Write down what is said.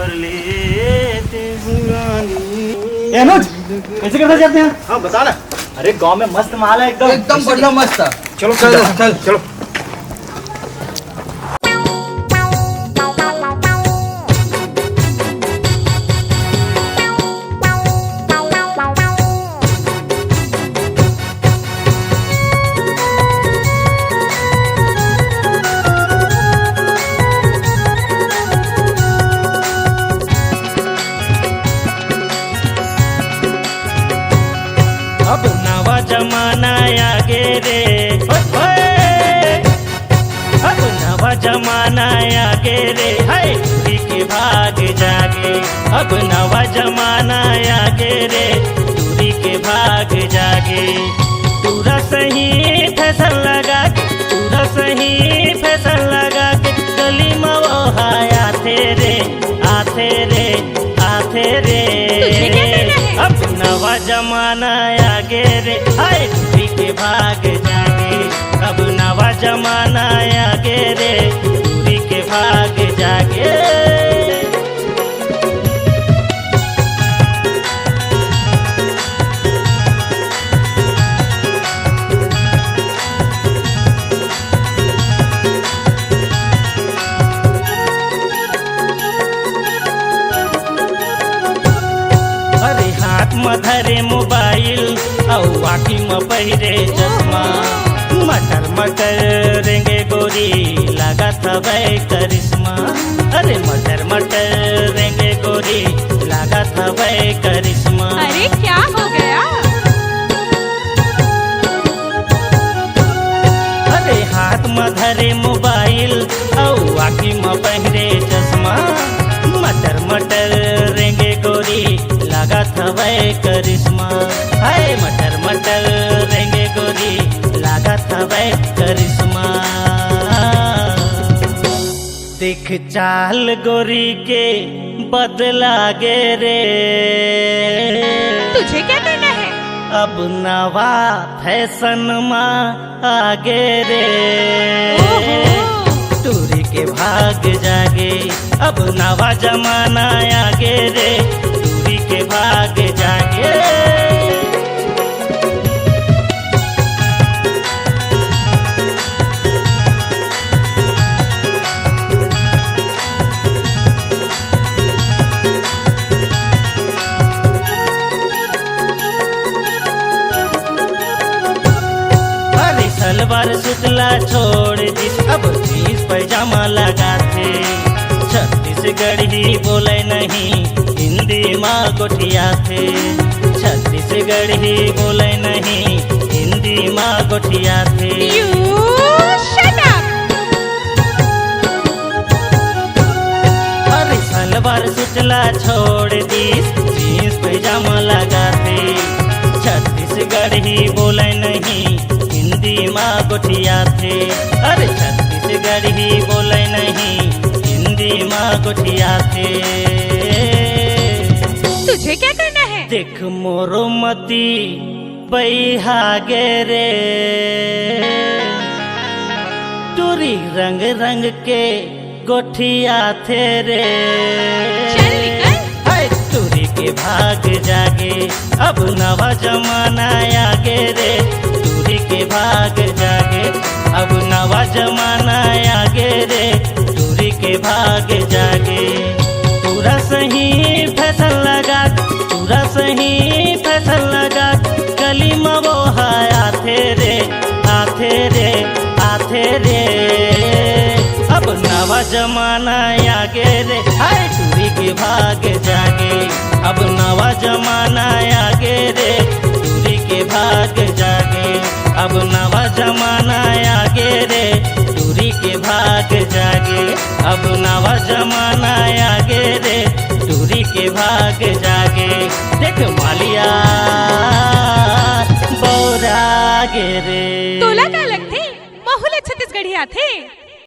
कर लेते हुआनी। अनुज कैसे कैसे जाते हैं? हाँ बता ना। अरे गांव में मस्त माल है एकदम एकदम बढ़िया मस्त है। चलो चल चल चलो। अब नवा जमाना आ गे रे, अब नवा जमाना आ गे रे, हाय दूरी के भाग जागे। अब नवा जमाना आ गे रे, दूरी के भाग जागे। पूरा सही फैशन लगा के, पूरा सही फैशन लगा के, गली में वो हाया थे रे, आते रे, आते रे। अब नवा जमाना आ गे रे, हाय दूरी के भाग जागे। अब नवा जमाना आ गे रे, दूरी के भाग जागे। अरे हाथ में धरे मोबाइल और आँखी में पहिरे चश्मा। मटर मटर रेंगे गोरी लागत हवे करिश्मा। अरे मटर मटर रेंगे गोरी लागत हवे करिश्मा। अरे क्या हो गया? अरे हाथ में धरे मोबाइल और आँखी में पहिरे चश्मा। मटर मटर रेंगे गोरी लागत हवे करिश्मा। हाय मटर मटर रेंगे गोरी लागत हवे करिश्मा। देख चाल गोरी के बदला गे रे, तुझे क्या करना है? अब नवा फैशन में आगे रे। दूरी के भाग जागे, अब नवा जमाना आगे रे, दूरी के भाग जागे। अरे सलवार सुतला छोड़ दी, अब जींस पैजामा लगाते। छत्तीसगढ़ी बोले नहीं, हिंदी माँ गोठिया थे। छत्तीसगढ़ी बोले नहीं, हिंदी माँ गोठिया थे। You shut up! अरे सलवार सुतला छोड़ दी, जींस पैजामा लगाते। छत्तीसगढ़ी बोले नहीं, हिंदी माँ गोठिया थे। अरे छत्तीसगढ़ी बोले नहीं, हिंदी माँ गोठिया थे। तुझे क्या करना है? देख मोरो मती बैहा गे रे, टूरी रंग रंग के गोठिया थे रे। चल निकल। हाय दूरी के भाग जागे, अब नवा जमाना आगे रे, दूरी के भाग जागे। अब नवा जमाना आगे रे, दूरी के भाग जागे। पूरा सही फैशन लगा, पूरा सही फैशन लगा, गली में वो हाय आते रे, आते रे, आते रे। अब नवा जमाना आगे रे, हाय दूरी के भाग जागे। अब नवा जमाना आगे रे, दूरी के भाग जागे। अब नवा जमाना आगे रे, दूरी के भाग जागे। अब नवा जमाना आगे रे, दूरी के भाग जागे। देख मालिया बोरा गे रे। तोला काय लगते? बहुले छत्तीसगढ़िया थे।